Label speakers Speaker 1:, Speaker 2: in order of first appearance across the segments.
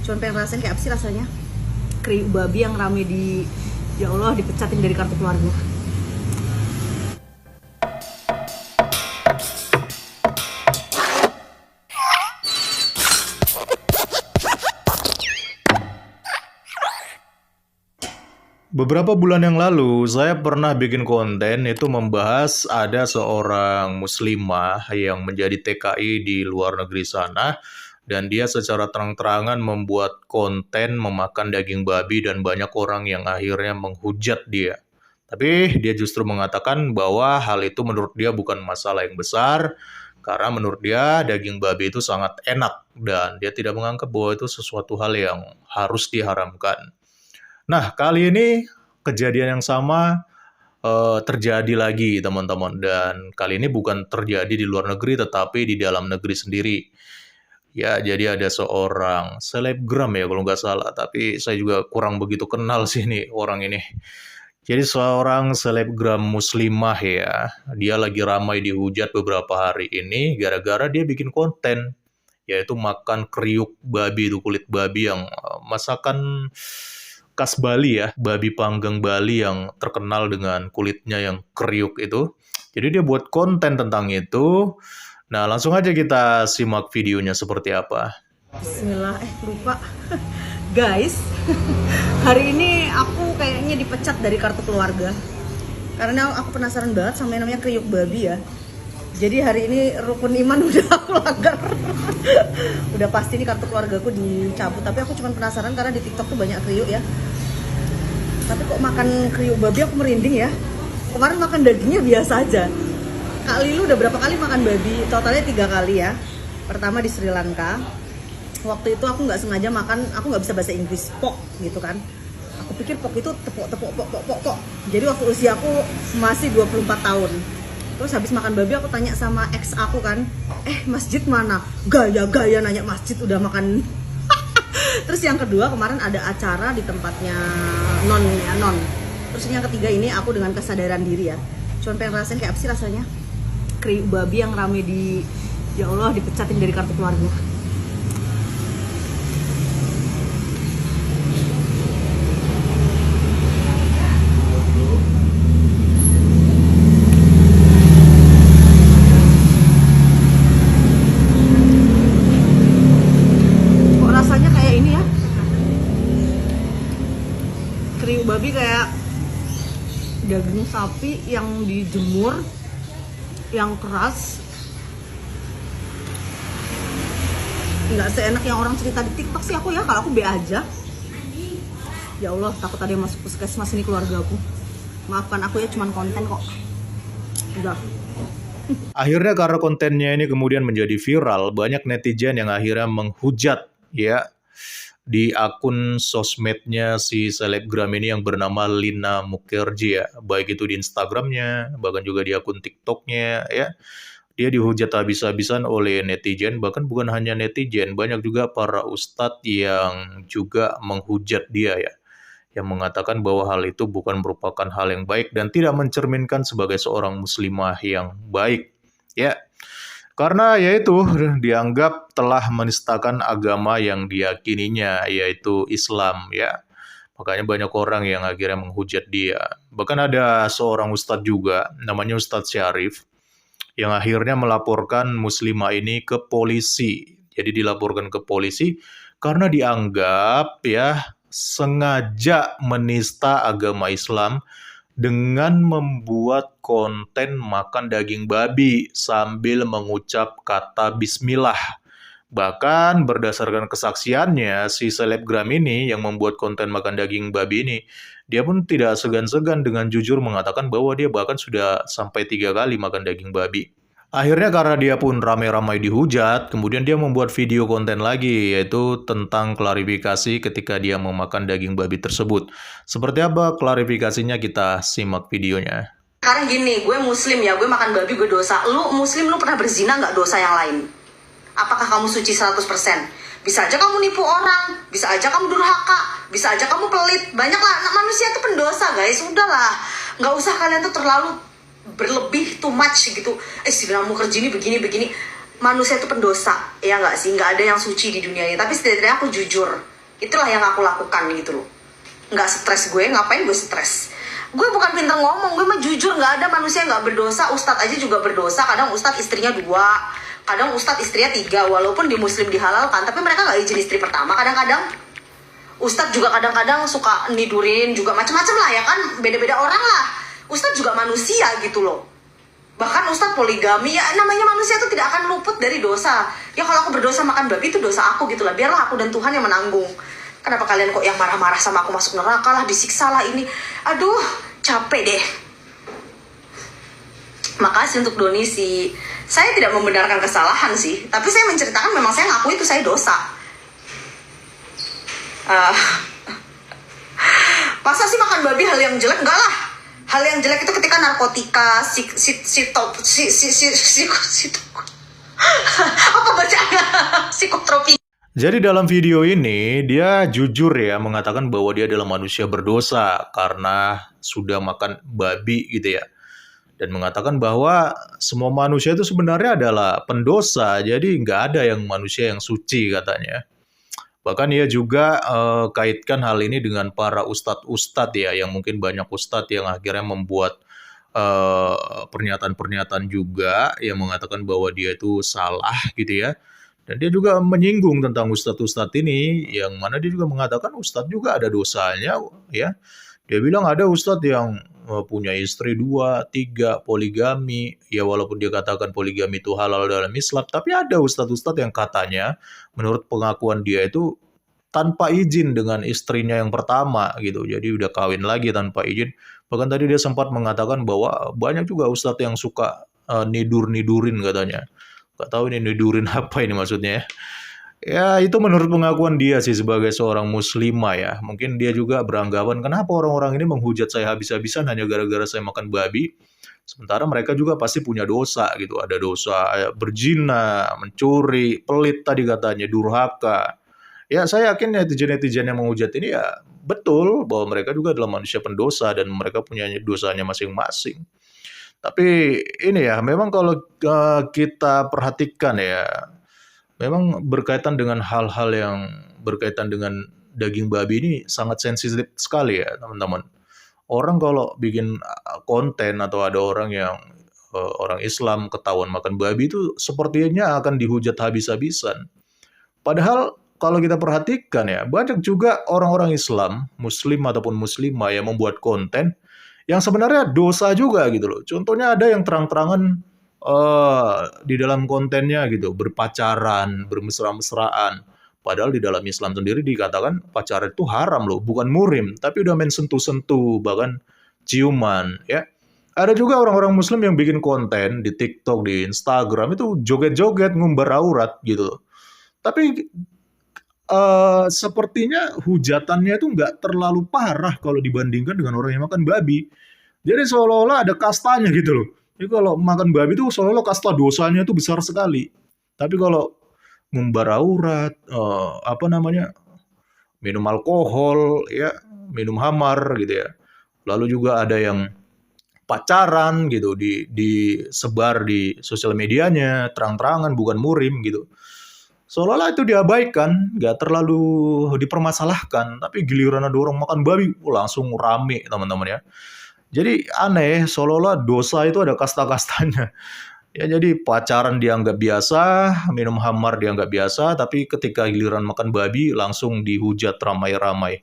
Speaker 1: Cuman pengen rasain kayak apa sih rasanya kriuk babi yang rame di, ya Allah, dipecatin dari kartu keluarga.
Speaker 2: Beberapa bulan yang lalu, saya pernah bikin konten itu membahas ada seorang muslimah yang menjadi TKI di luar negeri sana, dan dia secara terang-terangan membuat konten memakan daging babi dan banyak orang yang akhirnya menghujat dia. Tapi dia justru mengatakan bahwa hal itu menurut dia bukan masalah yang besar, karena menurut dia daging babi itu sangat enak, dan dia tidak menganggap bahwa itu sesuatu hal yang harus diharamkan. Nah, kali ini kejadian yang sama terjadi lagi, teman-teman. Dan kali ini bukan terjadi di luar negeri, tetapi di dalam negeri sendiri. Ya, jadi ada seorang selebgram ya kalau nggak salah, tapi saya juga kurang begitu kenal sih nih orang ini. Jadi seorang selebgram muslimah ya, dia lagi ramai dihujat beberapa hari ini gara-gara dia bikin konten, yaitu makan kriuk babi, itu kulit babi yang masakan khas Bali ya, babi panggang Bali yang terkenal dengan kulitnya yang kriuk itu. Jadi dia buat konten tentang itu. Nah, langsung aja kita simak videonya seperti apa.
Speaker 1: Bismillah, lupa. Guys, hari ini aku kayaknya dipecat dari kartu keluarga. Karena aku penasaran banget sama yang namanya kriuk babi ya. Jadi hari ini rukun iman udah aku langgar. Udah pasti nih kartu keluargaku dicabut. Tapi aku cuma penasaran karena di TikTok tuh banyak kriuk ya. Tapi kok makan kriuk babi aku merinding ya. Kemarin makan dagingnya biasa aja. Kak Lilu udah berapa kali makan babi? Totalnya 3 kali ya. Pertama di Sri Lanka. Waktu itu aku nggak sengaja makan, aku nggak bisa bahasa Inggris, pok gitu kan. Aku pikir pok itu tepok. Jadi waktu usia aku masih 24 tahun. Terus habis makan babi aku tanya sama ex aku kan, masjid mana? Gaya nanya masjid udah makan. Terus yang kedua kemarin ada acara di tempatnya non ya, non. Terus yang ketiga ini aku dengan kesadaran diri ya. Cuman pengen rasain kayak apa sih rasanya kriuk babi yang rame di, ya Allah, dipecatin dari kartu keluarga. Kok rasanya kayak ini ya? Kriuk babi kayak daging sapi yang dijemur, yang keras, nggak seenak yang orang cerita di TikTok sih aku ya. Kalau aku be aja. Ya Allah, takut ada yang masuk puskesmas ini keluarga aku. Maafkan aku ya, cuman konten kok. Udah.
Speaker 2: Akhirnya karena kontennya ini kemudian menjadi viral, banyak netizen yang akhirnya menghujat ya di akun sosmednya si selebgram ini yang bernama Lina Mukherjee ya, baik itu di Instagramnya, bahkan juga di akun TikToknya ya. Dia dihujat habis-habisan oleh netizen, bahkan bukan hanya netizen, banyak juga para ustadz yang juga menghujat dia ya, yang mengatakan bahwa hal itu bukan merupakan hal yang baik dan tidak mencerminkan sebagai seorang muslimah yang baik ya. Karena yaitu dianggap telah menistakan agama yang diyakininya, yaitu Islam ya. Makanya banyak orang yang akhirnya menghujat dia. Bahkan ada seorang ustadz juga, namanya Ustadz Syarif, yang akhirnya melaporkan muslimah ini ke polisi. Jadi dilaporkan ke polisi karena dianggap ya sengaja menista agama Islam dengan membuat konten makan daging babi sambil mengucap kata bismillah. Bahkan berdasarkan kesaksiannya, si selebgram ini yang membuat konten makan daging babi ini, dia pun tidak segan-segan dengan jujur mengatakan bahwa dia bahkan sudah sampai 3 kali makan daging babi. Akhirnya karena dia pun ramai-ramai dihujat, kemudian dia membuat video konten lagi, yaitu tentang klarifikasi ketika dia memakan daging babi tersebut. Seperti apa klarifikasinya, kita simak videonya.
Speaker 1: Karena gini, gue muslim ya, gue makan babi gue dosa. Lu muslim, lu pernah berzina nggak dosa yang lain? Apakah kamu suci 100%? Bisa aja kamu nipu orang, bisa aja kamu durhaka, bisa aja kamu pelit. Banyaklah, manusia itu pendosa guys, udahlah. Nggak usah kalian tuh terlalu berlebih, too much gitu. Si Lina Mukherjee ini begini. Manusia itu pendosa, ya nggak sih? Nggak ada yang suci di dunia ini. Tapi setidaknya aku jujur. Itulah yang aku lakukan gitu loh. Nggak stres gue, ngapain gue stres? Gue bukan pintar ngomong, gue mah jujur, nggak ada manusia yang nggak berdosa. Ustadz aja juga berdosa, kadang ustadz istrinya 2, kadang ustadz istrinya 3, walaupun di muslim dihalalkan, tapi mereka nggak izin istri pertama. Kadang-kadang ustadz juga kadang-kadang suka nidurin juga, macam-macam lah ya kan, beda-beda orang lah. Ustadz juga manusia gitu loh. Bahkan ustadz poligami, ya namanya manusia tuh tidak akan luput dari dosa. Ya kalau aku berdosa makan babi itu dosa aku gitu lah, biarlah aku dan Tuhan yang menanggung. Kenapa kalian kok yang marah-marah sama aku masuk neraka lah, disiksa lah ini. Aduh, capek deh. Makasih untuk donasi. Saya tidak membenarkan kesalahan sih, tapi saya menceritakan memang saya ngaku itu saya dosa. Masa sih makan babi hal yang jelek? Enggak lah. Hal yang jelek itu ketika narkotika, apa bacaannya? Psikotropi.
Speaker 2: Jadi dalam video ini dia jujur ya mengatakan bahwa dia adalah manusia berdosa karena sudah makan babi gitu ya. Dan mengatakan bahwa semua manusia itu sebenarnya adalah pendosa, jadi nggak ada yang manusia yang suci katanya. Bahkan ia juga kaitkan hal ini dengan para ustadz-ustadz ya, yang mungkin banyak ustadz yang akhirnya membuat pernyataan-pernyataan juga yang mengatakan bahwa dia itu salah gitu ya. Dan dia juga menyinggung tentang ustadz-ustadz ini, yang mana dia juga mengatakan ustadz juga ada dosanya ya. Dia bilang ada ustadz yang punya istri 2, 3, poligami. Ya walaupun dia katakan poligami itu halal dalam Islam, tapi ada ustadz-ustadz yang katanya menurut pengakuan dia itu tanpa izin dengan istrinya yang pertama gitu. Jadi udah kawin lagi tanpa izin. Bahkan tadi dia sempat mengatakan bahwa banyak juga ustadz yang suka nidur-nidurin katanya. Gak tahu ini nidurin apa ini maksudnya ya. Ya itu menurut pengakuan dia sih sebagai seorang muslimah ya. Mungkin dia juga beranggapan kenapa orang-orang ini menghujat saya habis-habisan hanya gara-gara saya makan babi. Sementara mereka juga pasti punya dosa gitu. Ada dosa berzina, mencuri, pelit tadi katanya, durhaka. Ya saya yakin netizen-netizen yang menghujat ini ya betul bahwa mereka juga adalah manusia pendosa dan mereka punya dosanya masing-masing. Tapi ini ya, memang kalau kita perhatikan ya, memang berkaitan dengan hal-hal yang berkaitan dengan daging babi ini sangat sensitif sekali ya teman-teman. Orang kalau bikin konten atau ada orang yang orang Islam ketahuan makan babi itu sepertinya akan dihujat habis-habisan. Padahal kalau kita perhatikan ya, banyak juga orang-orang Islam, muslim ataupun muslimah yang membuat konten yang sebenarnya dosa juga gitu loh. Contohnya ada yang terang-terangan di dalam kontennya gitu, berpacaran, bermesra-mesraan. Padahal di dalam Islam sendiri dikatakan pacaran itu haram loh, bukan murim, tapi udah main sentuh-sentuh, bahkan ciuman ya. Ada juga orang-orang muslim yang bikin konten di TikTok, di Instagram itu joget-joget, ngumbar aurat gitu loh. Tapi sepertinya hujatannya itu nggak terlalu parah kalau dibandingkan dengan orang yang makan babi. Jadi seolah-olah ada kastanya gitu loh. Jadi kalau makan babi itu seolah-olah kasta dosanya itu besar sekali. Tapi kalau ngumbar aurat, apa namanya, minum alkohol, ya, minum hamar gitu ya. Lalu juga ada yang pacaran gitu, disebar di sosial medianya, terang-terangan, bukan murim gitu. Seolah-olah itu diabaikan, nggak terlalu dipermasalahkan, tapi giliran ada orang makan babi, langsung rame teman-teman ya. Jadi aneh, seolah-olah dosa itu ada kasta-kastanya. Ya jadi pacaran dianggap biasa, minum hamar dianggap biasa, tapi ketika giliran makan babi langsung dihujat ramai-ramai.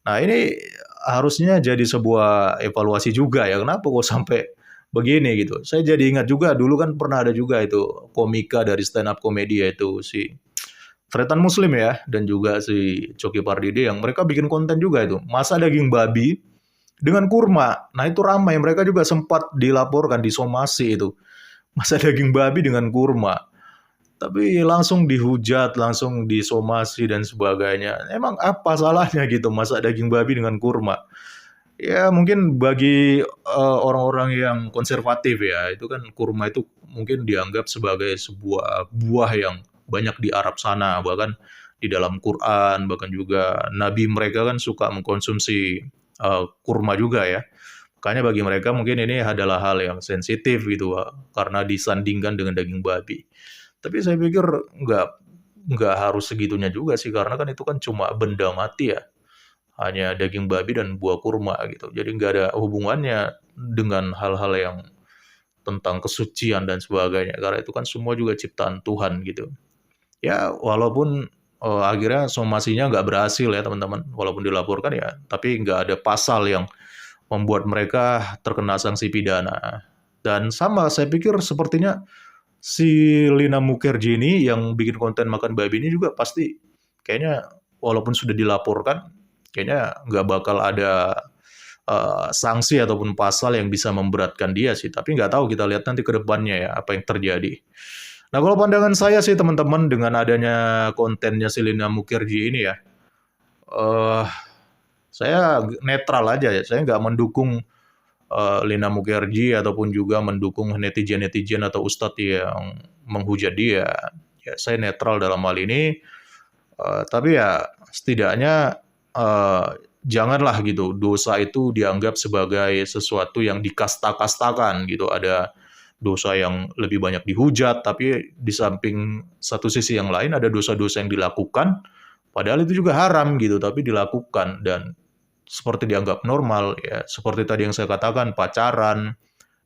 Speaker 2: Nah ini harusnya jadi sebuah evaluasi juga ya, kenapa kok sampai begini gitu. Saya jadi ingat juga dulu kan pernah ada juga itu komika dari stand up komedi yaitu si Tretan Muslim ya dan juga si Coki Pardide yang mereka bikin konten juga itu masak daging babi dengan kurma. Nah itu ramai, mereka juga sempat dilaporkan disomasi itu masak daging babi dengan kurma. Tapi langsung dihujat, langsung disomasi dan sebagainya. Emang apa salahnya gitu masak daging babi dengan kurma? Ya mungkin bagi orang-orang yang konservatif ya, itu kan kurma itu mungkin dianggap sebagai sebuah buah yang banyak di Arab sana, bahkan di dalam Quran, bahkan juga Nabi mereka kan suka mengkonsumsi kurma juga ya. Makanya bagi mereka mungkin ini adalah hal yang sensitif gitu, karena disandingkan dengan daging babi. Tapi saya pikir nggak harus segitunya juga sih, karena kan itu kan cuma benda mati ya, hanya daging babi dan buah kurma gitu. Jadi nggak ada hubungannya dengan hal-hal yang tentang kesucian dan sebagainya, karena itu kan semua juga ciptaan Tuhan gitu. Ya walaupun akhirnya somasinya nggak berhasil ya teman-teman, walaupun dilaporkan ya, tapi nggak ada pasal yang membuat mereka terkena sanksi pidana. Dan sama, saya pikir sepertinya si Lina Mukherjee ini yang bikin konten makan babi ini juga pasti kayaknya walaupun sudah dilaporkan, kayaknya nggak bakal ada sanksi ataupun pasal yang bisa memberatkan dia sih. Tapi nggak tahu, kita lihat nanti ke depannya ya apa yang terjadi. Nah kalau pandangan saya sih teman-teman, dengan adanya kontennya si Lina Mukherjee ini ya, eh saya netral aja ya. Saya nggak mendukung Lina Mukherjee ataupun juga mendukung netizen-netizen atau ustadz yang menghujat dia. Ya, saya netral dalam hal ini. Tapi ya setidaknya janganlah gitu dosa itu dianggap sebagai sesuatu yang dikasta-kastakan gitu. Ada dosa yang lebih banyak dihujat, tapi di samping satu sisi yang lain ada dosa-dosa yang dilakukan, padahal itu juga haram gitu, tapi dilakukan dan seperti dianggap normal ya. Seperti tadi yang saya katakan, pacaran,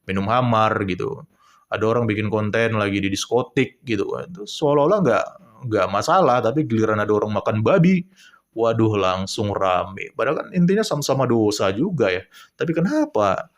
Speaker 2: minum hamar gitu. Ada orang bikin konten lagi di diskotik gitu, itu seolah-olah nggak masalah, tapi giliran ada orang makan babi, waduh langsung rame. Padahal kan intinya sama-sama dosa juga ya. Tapi kenapa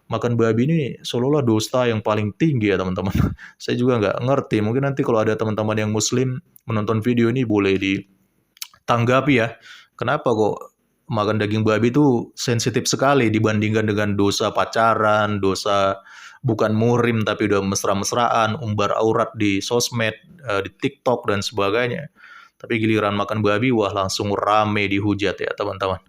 Speaker 2: makan babi ini seolah-olah dosa yang paling tinggi ya teman-teman? Saya juga nggak ngerti. Mungkin nanti kalau ada teman-teman yang muslim menonton video ini boleh ditanggapi ya. Kenapa kok makan daging babi itu sensitif sekali dibandingkan dengan dosa pacaran, dosa bukan muhrim tapi udah mesra-mesraan, umbar aurat di sosmed, di TikTok dan sebagainya. Tapi giliran makan babi, wah langsung rame dihujat ya teman-teman.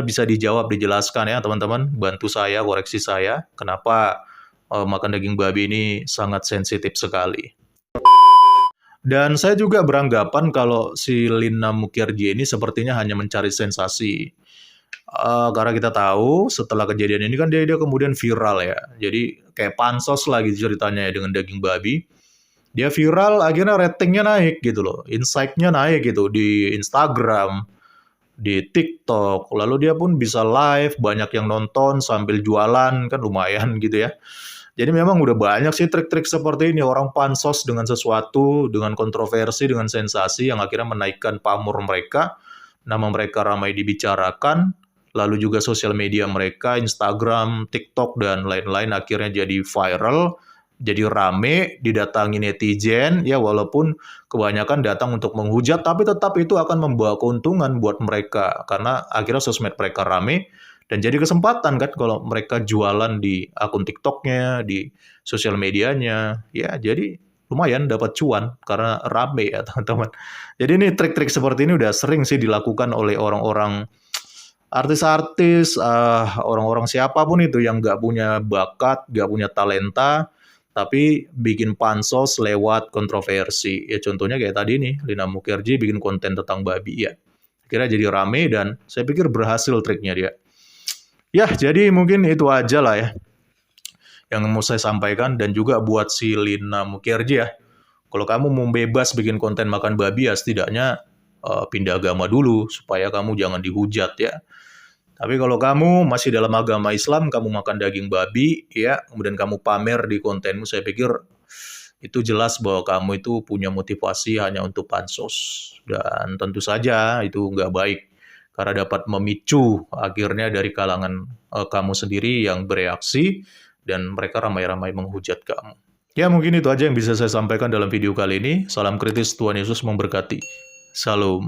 Speaker 2: Bisa dijawab, dijelaskan ya teman-teman, bantu saya, koreksi saya, kenapa makan daging babi ini sangat sensitif sekali. Dan saya juga beranggapan kalau si Lina Mukherjee ini sepertinya hanya mencari sensasi. Karena kita tahu setelah kejadian ini kan dia kemudian viral ya. Jadi kayak pansos lagi ceritanya ya dengan daging babi. Dia viral, akhirnya ratingnya naik gitu loh. Insight-nya naik gitu di Instagram, di TikTok. Lalu dia pun bisa live, banyak yang nonton sambil jualan, kan lumayan gitu ya. Jadi memang udah banyak sih trik-trik seperti ini. Orang pansos dengan sesuatu, dengan kontroversi, dengan sensasi yang akhirnya menaikkan pamor mereka. Nama mereka ramai dibicarakan. Lalu juga sosial media mereka, Instagram, TikTok, dan lain-lain akhirnya jadi viral. Jadi rame, didatangi netizen, ya walaupun kebanyakan datang untuk menghujat, tapi tetap itu akan membawa keuntungan buat mereka. Karena akhirnya sosmed mereka rame, dan jadi kesempatan kan kalau mereka jualan di akun TikToknya, di sosial medianya, ya jadi lumayan dapat cuan karena rame ya teman-teman. Jadi ini trik-trik seperti ini udah sering sih dilakukan oleh orang-orang artis-artis, orang-orang siapapun itu yang nggak punya bakat, nggak punya talenta, tapi bikin pansos lewat kontroversi. Ya contohnya kayak tadi nih, Lina Mukherjee bikin konten tentang babi ya. Akhirnya jadi rame dan saya pikir berhasil triknya dia. Ya, jadi mungkin itu aja lah ya yang mau saya sampaikan. Dan juga buat si Lina Mukherjee ya, kalau kamu mau bebas bikin konten makan babi ya setidaknya pindah agama dulu supaya kamu jangan dihujat ya. Tapi kalau kamu masih dalam agama Islam, kamu makan daging babi ya, kemudian kamu pamer di kontenmu, saya pikir itu jelas bahwa kamu itu punya motivasi hanya untuk pansos. Dan tentu saja itu nggak baik, karena dapat memicu akhirnya dari kalangan kamu sendiri yang bereaksi, dan mereka ramai-ramai menghujat kamu. Ya mungkin itu aja yang bisa saya sampaikan dalam video kali ini. Salam kritis, Tuhan Yesus memberkati. Salam.